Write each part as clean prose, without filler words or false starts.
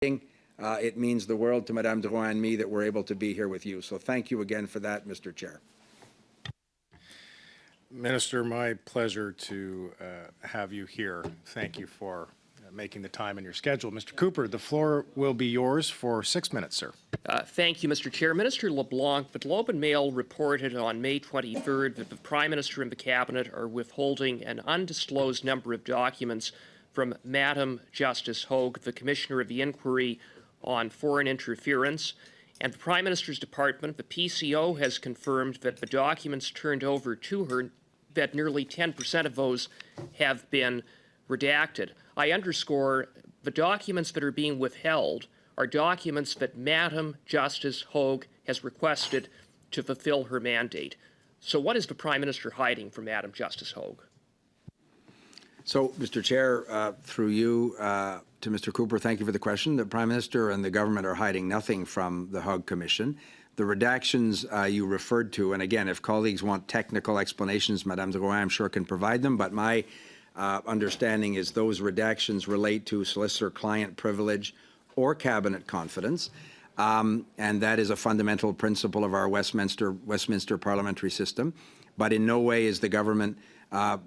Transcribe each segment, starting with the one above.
It means the world to Madame Drouin and me that we're able to be here with you. So thank you again for that, Mr. Chair. Minister, my pleasure to have you here. Thank you for making the time in your schedule. Mr. Cooper, the floor will be yours for 6 minutes, sir. Thank you, Mr. Chair. Minister LeBlanc, the Globe and Mail reported on May 23rd that the Prime Minister and the Cabinet are withholding an undisclosed number of documents from Madam Justice Hogue, the Commissioner of the Inquiry on Foreign Interference. And the Prime Minister's Department, the PCO, has confirmed that the documents turned over to her, that nearly 10% of those have been redacted. I underscore the documents that are being withheld are documents that Madam Justice Hogue has requested to fulfill her mandate. So what is the Prime Minister hiding from Madam Justice Hogue? So, Mr. Chair, through you to Mr. Cooper, thank you for the question. The Prime Minister and the government are hiding nothing from the Hogue Commission. The redactions you referred to, and again, if colleagues want technical explanations, Madame Drouin, I'm sure can provide them, but my understanding is those redactions relate to solicitor-client privilege or cabinet confidence, and that is a fundamental principle of our Westminster parliamentary system. But in no way is the government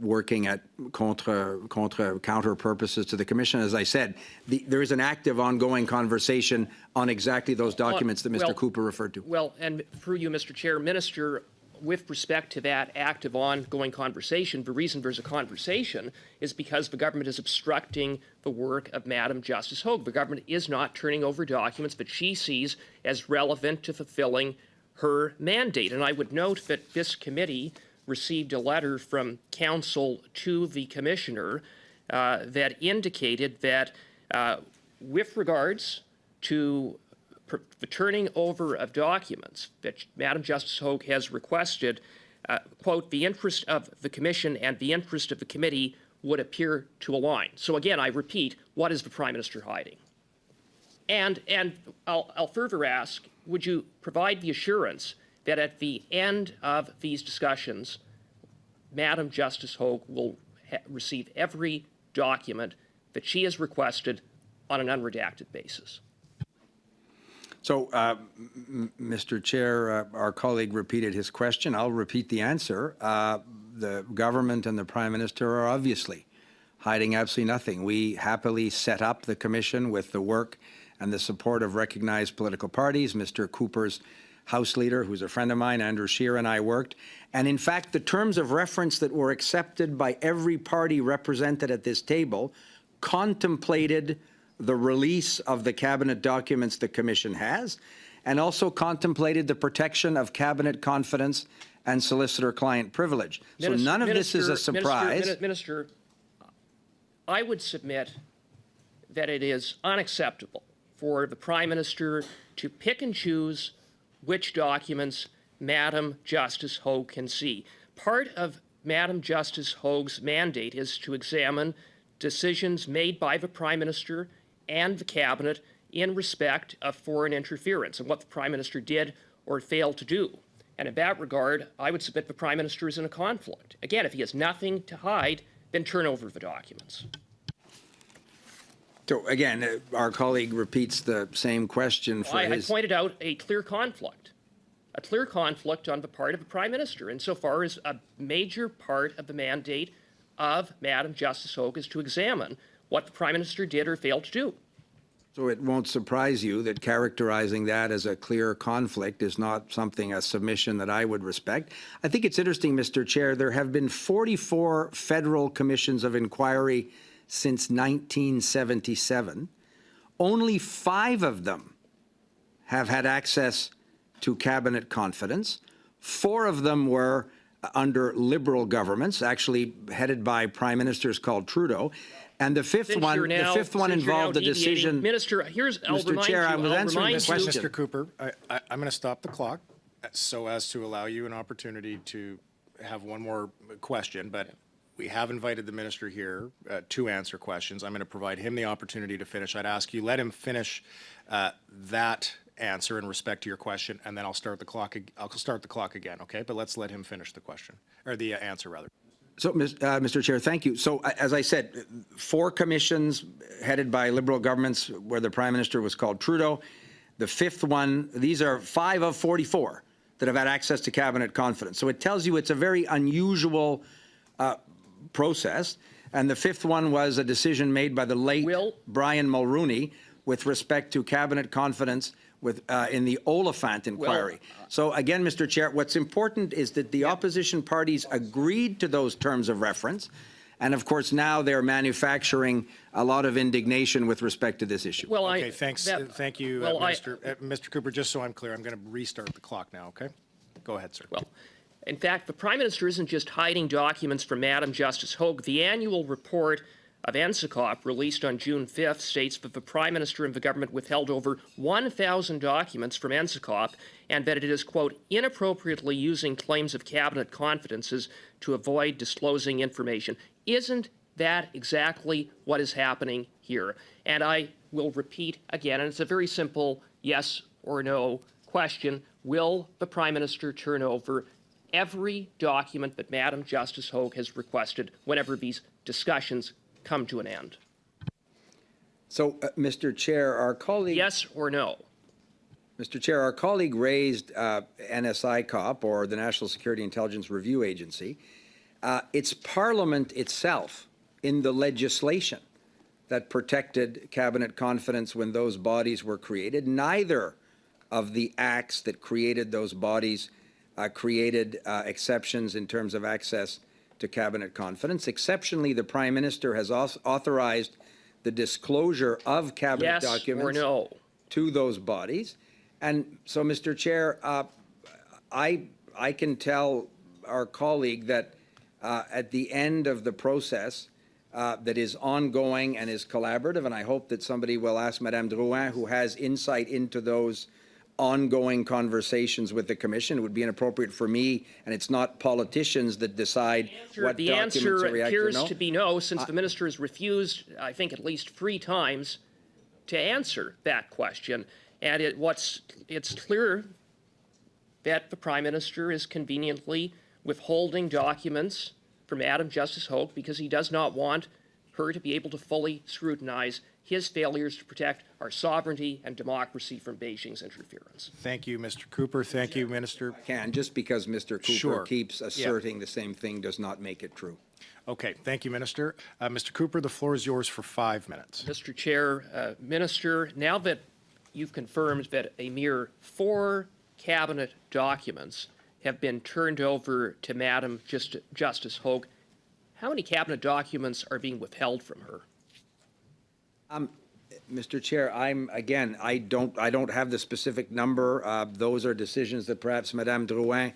working at counter purposes to the Commission. As I said, there is an active, ongoing conversation on exactly those documents that Mr. Cooper referred to. Well, and through you, Mr. Chair, Minister, with respect to that active, ongoing conversation, the reason there's a conversation is because the government is obstructing the work of Madam Justice Hogue. The government is not turning over documents that she sees as relevant to fulfilling her mandate. And I would note that this committee received a letter from counsel to the Commissioner that indicated that with regards to the turning over of documents that Madam Justice Hogue has requested, quote, the interest of the Commission and the interest of the committee would appear to align. So again, I repeat, what is the Prime Minister hiding? And I'll further ask, would you provide the assurance that at the end of these discussions, Madam Justice Hogue will receive every document that she has requested on an unredacted basis? So, Mr. Chair, our colleague repeated his question. I'll repeat the answer. The government and the Prime Minister are obviously hiding absolutely nothing. We happily set up the Commission with the work and the support of recognized political parties. Mr. Cooper's House Leader, who's a friend of mine, Andrew Scheer, and I worked. And in fact, the terms of reference that were accepted by every party represented at this table contemplated the release of the cabinet documents the Commission has, and also contemplated the protection of cabinet confidence and solicitor-client privilege. So none of this is a surprise. Minister, I would submit that it is unacceptable for the Prime Minister to pick and choose which documents Madam Justice Hogue can see. Part of Madam Justice Hogue's mandate is to examine decisions made by the Prime Minister and the Cabinet in respect of foreign interference and what the Prime Minister did or failed to do. And in that regard, I would submit the Prime Minister is in a conflict. Again, if he has nothing to hide, then turn over the documents. So again, our colleague repeats the same question for I pointed out a clear conflict on the part of the Prime Minister, insofar as a major part of the mandate of Madam Justice Hogue is to examine what the Prime Minister did or failed to do. So it won't surprise you that characterizing that as a clear conflict is not something, a submission that I would respect. I think it's interesting, Mr. Chair, there have been 44 federal commissions of inquiry since 1977. Only 5 of them have had access to cabinet confidence. 4 of them were under Liberal governments, actually headed by prime ministers called Trudeau. And the fifth one involved a decision. Minister, Mr. Chair, I was answering the question. Mr. Cooper, I'm going to stop the clock so as to allow you an opportunity to have one more question, but we have invited the minister here to answer questions. I'm going to provide him the opportunity to finish. I'd ask you let him finish that answer in respect to your question, and then I'll start the clock. I'll start the clock again, okay? But let's let him finish the question, or the answer rather. So, Mr. Chair, thank you. So, as I said, 4 commissions headed by Liberal governments where the Prime Minister was called Trudeau. The 5th one, these are 5 of 44 that have had access to cabinet confidence. So it tells you it's a very unusual process. And the 5th one was a decision made by the late Brian Mulroney with respect to cabinet confidence in the Oliphant inquiry. So again, Mr. Chair, what's important is that the opposition parties agreed to those terms of reference. And of course, now they're manufacturing a lot of indignation with respect to this issue. Well, Okay, thanks. Thank you, Minister. Mr. Cooper, just so I'm clear, I'm going to restart the clock now, okay? Go ahead, sir. Well, in fact, the Prime Minister isn't just hiding documents from Madam Justice Hogue. The annual report of NSICOP, released on June 5th, states that the Prime Minister and the government withheld over 1,000 documents from NSICOP and that it is, quote, inappropriately using claims of cabinet confidences to avoid disclosing information. Isn't that exactly what is happening here? And I will repeat again, and it's a very simple yes or no question. Will the Prime Minister turn over every document that Madam Justice Hogue has requested whenever these discussions come to an end? So, Mr. Chair, our colleague... Yes or no? Mr. Chair, our colleague raised NSICOP, or the National Security Intelligence Review Agency. It's Parliament itself in the legislation that protected cabinet confidence when those bodies were created. Neither of the acts that created those bodies created exceptions in terms of access to cabinet confidence. Exceptionally, the Prime Minister has authorized the disclosure of cabinet documents to those bodies. And so, Mr. Chair, I can tell our colleague that at the end of the process that is ongoing and is collaborative, and I hope that somebody will ask Madame Drouin, who has insight into those ongoing conversations with the Commission. It would be inappropriate for me, and it's not politicians that decide what documents to react or no. The answer appears to be no, since the Minister has refused, I think, at least 3 times to answer that question. And it's clear that the Prime Minister is conveniently withholding documents from Madam Justice Hogue because he does not want her to be able to fully scrutinize his failures to protect our sovereignty and democracy from Beijing's interference. Thank you, Mr. Cooper. Thank you, Minister. Just because Mr. Cooper keeps asserting the same thing does not make it true. Okay, thank you, Minister. Mr. Cooper, the floor is yours for 5 minutes. Mr. Chair, Minister, now that you've confirmed that a mere 4 cabinet documents have been turned over to Madam Justice Hogue, how many cabinet documents are being withheld from her? Mr. Chair, I don't have the specific number. Those are decisions that perhaps Madame Drouin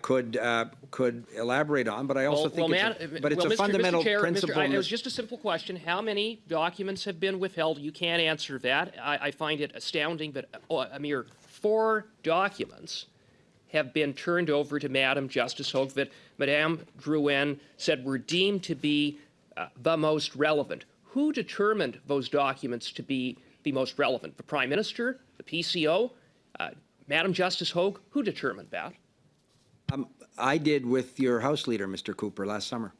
could elaborate on, but I also think it's a fundamental principle. It was just a simple question. How many documents have been withheld? You can't answer that. I find it astounding that a mere 4 documents have been turned over to Madam Justice Hogue that Madame Drouin said were deemed to be the most relevant. Who determined those documents to be the most relevant? The Prime Minister, the PCO, Madam Justice Hogue? Who determined that? I did with your House Leader, Mr. Cooper, last summer.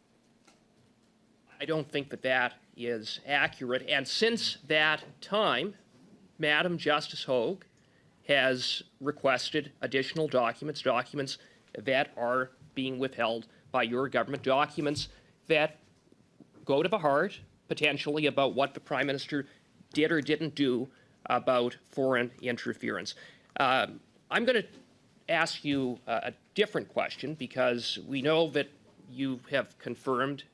I don't think that that is accurate. And since that time, Madam Justice Hogue has requested additional documents that are being withheld by your government, documents that go to the heart, potentially, about what the Prime Minister did or didn't do about foreign interference. I'm going to ask you a different question, because we know that you have confirmed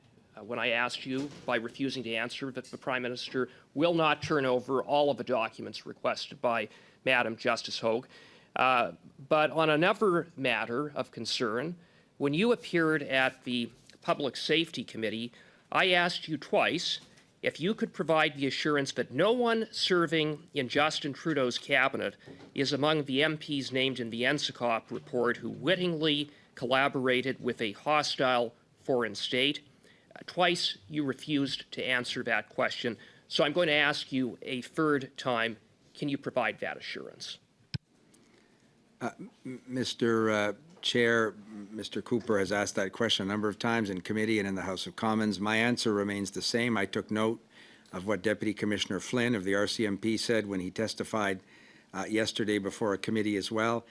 when I asked you, by refusing to answer, that the Prime Minister will not turn over all of the documents requested by Madam Justice Hogue. But on another matter of concern, when you appeared at the Public Safety Committee, I asked you twice if you could provide the assurance that no one serving in Justin Trudeau's cabinet is among the MPs named in the NSICOP report who wittingly collaborated with a hostile foreign state. Twice you refused to answer that question, so I'm going to ask you a 3rd time. Can you provide that assurance? Mr. Chair, Mr. Cooper has asked that question a number of times in committee and in the House of Commons. My answer remains the same. I took note of what Deputy Commissioner Flynn of the RCMP said when he testified yesterday before a committee as well.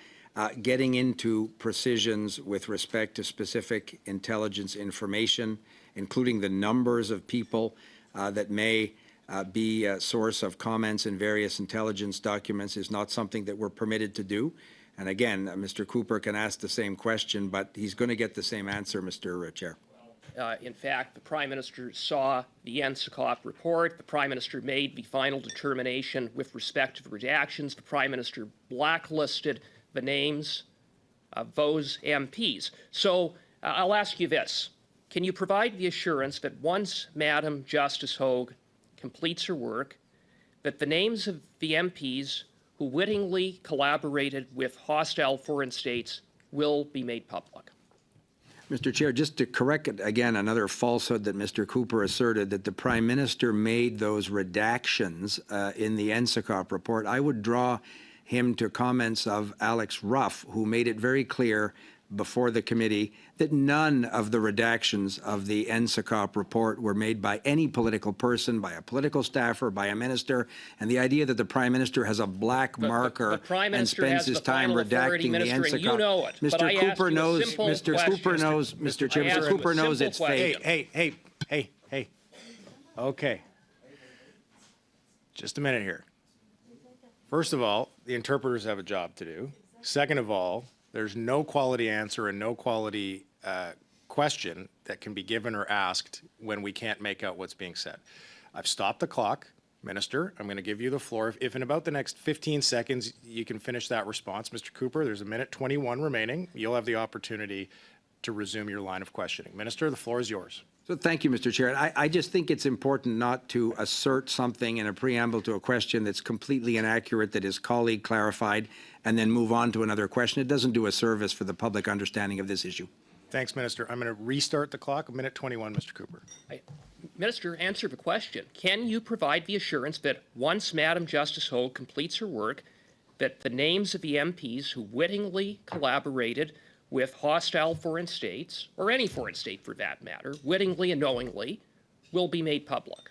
Getting into precisions with respect to specific intelligence information, including the numbers of people that may be a source of comments in various intelligence documents, is not something that we're permitted to do. And again, Mr. Cooper can ask the same question, but he's going to get the same answer, Mr. Chair. In fact, the Prime Minister saw the NSICOP report. The Prime Minister made the final determination with respect to the redactions. The Prime Minister blacklisted the names of those MPs. So I'll ask you this. Can you provide the assurance that once Madam Justice Hogue completes her work, that the names of the MPs who wittingly collaborated with hostile foreign states will be made public? Mr. Chair, just to correct again another falsehood that Mr. Cooper asserted, that the Prime Minister made those redactions in the NSICOP report, I would draw him to comments of Alex Ruff, who made it very clear before the committee that none of the redactions of the NSICOP report were made by any political person, by a political staffer, by a minister, and the idea that the Prime Minister has a black marker and spends his time redacting the NSICOP. You know it, Mr. Cooper knows, Mr. Cooper knows, Mr. Chair, Mr. Cooper knows it's fake. Hey. Okay. Just a minute here. First of all, the interpreters have a job to do. Second of all, there's no quality answer and no quality question that can be given or asked when we can't make out what's being said. I've stopped the clock. Minister, I'm going to give you the floor. If in about the next 15 seconds you can finish that response, Mr. Cooper, there's a minute 21 remaining. You'll have the opportunity to resume your line of questioning. Minister, the floor is yours. So thank you, Mr. Chair. I just think it's important not to assert something in a preamble to a question that's completely inaccurate, that his colleague clarified, and then move on to another question. It doesn't do a service for the public understanding of this issue. Thanks, Minister. I'm going to restart the clock. Minute 21, Mr. Cooper. Minister, answer the question. Can you provide the assurance that once Madam Justice Hogue completes her work, that the names of the MPs who wittingly collaborated with hostile foreign states, or any foreign state for that matter, wittingly and knowingly, will be made public?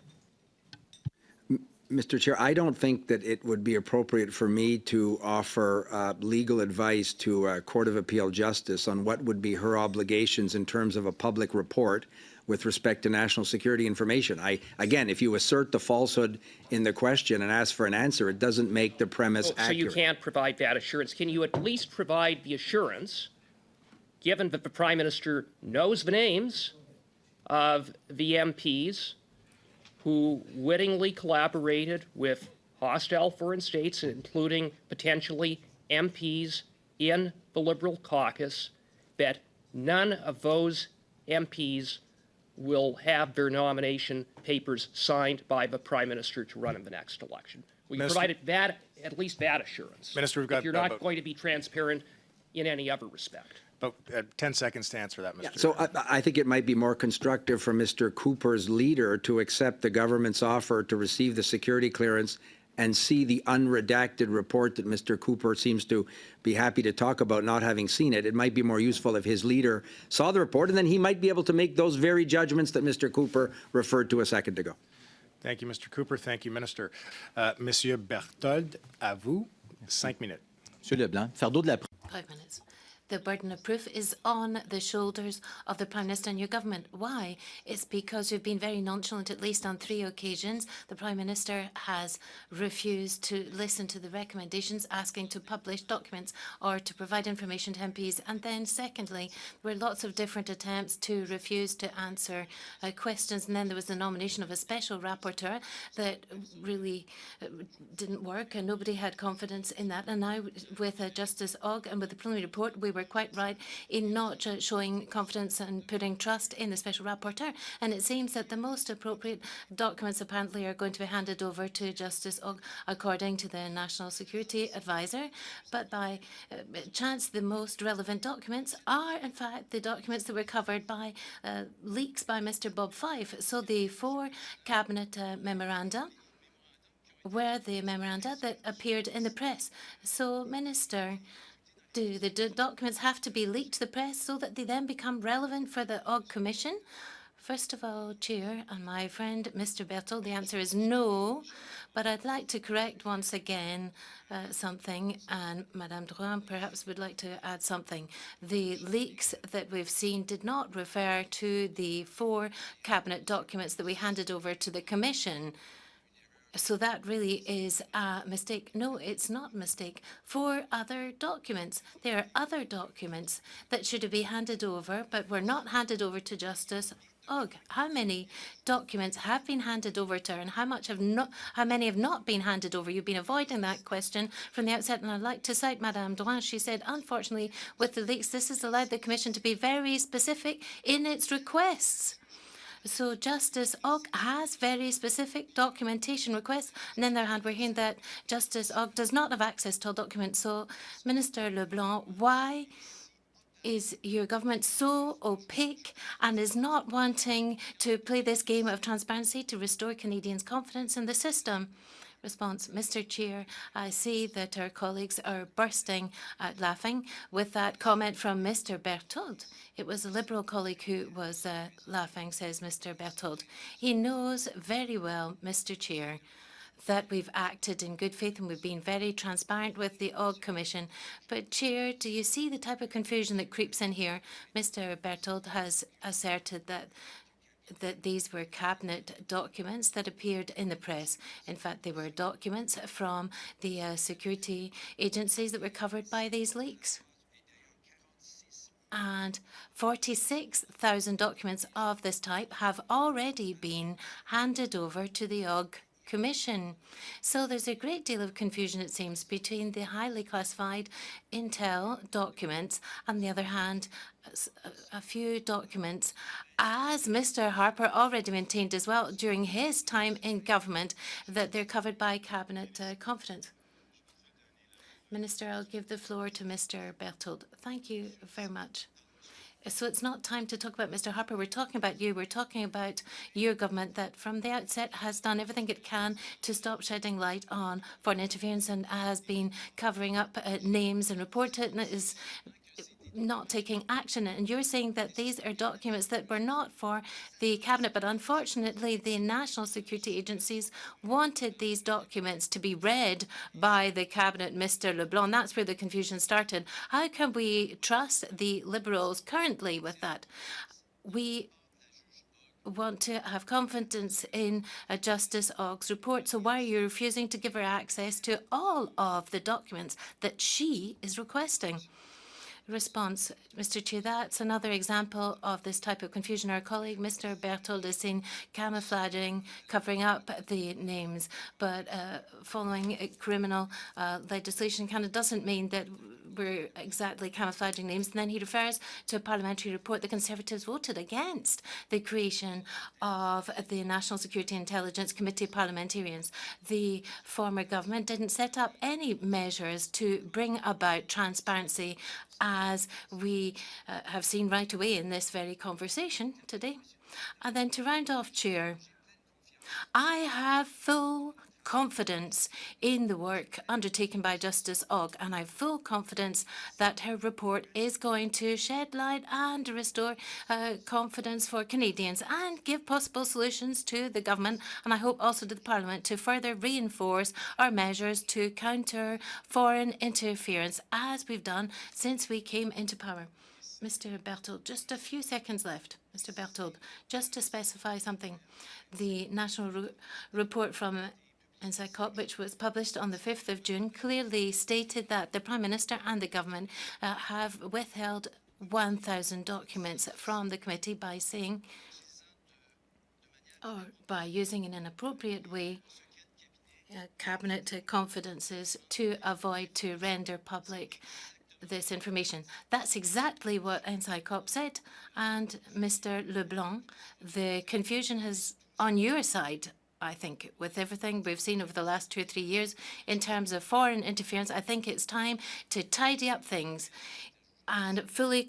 Mr. Chair, I don't think that it would be appropriate for me to offer legal advice to a Court of Appeal Justice on what would be her obligations in terms of a public report with respect to national security information. Again, if you assert the falsehood in the question and ask for an answer, it doesn't make the premise accurate. So you can't provide that assurance. Can you at least provide the assurance, given that the Prime Minister knows the names of the MPs who wittingly collaborated with hostile foreign states, including potentially MPs in the Liberal caucus, that none of those MPs will have their nomination papers signed by the Prime Minister to run in the next election? Will you provide that, at least that assurance? Minister, we've got, if you're not going to be transparent in any other respect. About 10 seconds to answer that, Mr. Yeah, so I think it might be more constructive for Mr. Cooper's leader to accept the government's offer to receive the security clearance and see the unredacted report that Mr. Cooper seems to be happy to talk about, not having seen it. It might be more useful if his leader saw the report, and then he might be able to make those very judgments that Mr. Cooper referred to a second ago. Thank you, Mr. Cooper. Thank you, Minister. Monsieur Berthold, à vous, 5 minutes. Monsieur LeBlanc, fardeau de la 5 minutes. The burden of proof is on the shoulders of the Prime Minister and your government. Why? It's because you've been very nonchalant, at least on 3 occasions. The Prime Minister has refused to listen to the recommendations asking to publish documents or to provide information to MPs. And then secondly, there were lots of different attempts to refuse to answer questions. And then there was the nomination of a special rapporteur that really didn't work, and nobody had confidence in that. And now with Justice Ogg and with the preliminary report, we were quite right in not showing confidence and putting trust in the special rapporteur. And it seems that the most appropriate documents apparently are going to be handed over to Justice Ogg according to the National Security Advisor. But by chance, the most relevant documents are, in fact, the documents that were covered by leaks by Mr. Bob Fife. So the 4 cabinet memoranda were the memoranda that appeared in the press. So, Minister, Do the documents have to be leaked to the press so that they then become relevant for the OG Commission? First of all, Chair, and my friend Mr. Berthold, the answer is no, but I'd like to correct once again something, and Madame Drouin perhaps would like to add something. The leaks that we've seen did not refer to the 4 cabinet documents that we handed over to the Commission. So that really is a mistake. No, it's not a mistake. 4 other documents. There are other documents that should have been handed over, but were not handed over to Justice Ugh, how many documents have been handed over to her, and how many have not been handed over? You've been avoiding that question from the outset, and I'd like to cite Madame Drouin. She said, unfortunately, with the leaks, this has allowed the Commission to be very specific in its requests. So Justice Ogg has very specific documentation requests, and on the other hand, we're hearing that Justice Ogg does not have access to all documents. So, Minister LeBlanc, why is your government so opaque and is not wanting to play this game of transparency to restore Canadians' confidence in the system? Response, Mr. Chair, I see that our colleagues are bursting at laughing with that comment from Mr. Berthold. It was a Liberal colleague who was laughing, says Mr. Berthold. He knows very well, Mr. Chair, that we've acted in good faith and we've been very transparent with the OG Commission. But, Chair, do you see the type of confusion that creeps in here? Mr. Berthold has asserted that these were cabinet documents that appeared in the press. In fact, they were documents from the security agencies that were covered by these leaks. And 46,000 documents of this type have already been handed over to the OG Commission. So there's a great deal of confusion, it seems, between the highly classified intel documents and, on the other hand, a few documents, as Mr. Harper already maintained as well during his time in government, that they're covered by cabinet confidence. Minister, I'll give the floor to Mr. Berthold. Thank you very much. So it's not time to talk about Mr. Harper. We're talking about you. We're talking about your government that from the outset has done everything it can to stop shedding light on foreign interference and has been covering up names and reported and is not taking action. And you're saying that these are documents that were not for the cabinet, but unfortunately the national security agencies wanted these documents to be read by the cabinet, Mr. LeBlanc. That's where the confusion started. How can we trust the Liberals currently with that? We want to have confidence in Justice Ogg's report. So why are you refusing to give her access to all of the documents that she is requesting? Response, Mr. Chair, that's another example of this type of confusion. Our colleague, Mr. Berthold, is seen camouflaging, covering up the names, but following criminal legislation kind of doesn't mean that we're exactly camouflaging names. And then he refers to a parliamentary report. The Conservatives voted against the creation of the National Security Intelligence Committee parliamentarians. The former government didn't set up any measures to bring about transparency, as we have seen right away in this very conversation today. And then to round off, Chair, I have full confidence in the work undertaken by Justice Ogg, and I have full confidence that her report is going to shed light and restore confidence for Canadians and give possible solutions to the government, and I hope also to the Parliament, to further reinforce our measures to counter foreign interference, as we've done since we came into power. Mr. Berthold, just a few seconds left. Mr. Berthold, just to specify something. The national report from NSICOP, which was published on the 5th of June, clearly stated that the Prime Minister and the government have withheld 1,000 documents from the committee by saying, or by using in an appropriate way, cabinet confidences to avoid to render public this information. That's exactly what NSICOP said. And Mr. LeBlanc, the confusion is on your side. I think with everything we've seen over the last 2 or 3 years in terms of foreign interference, I think it's time to tidy up things and fully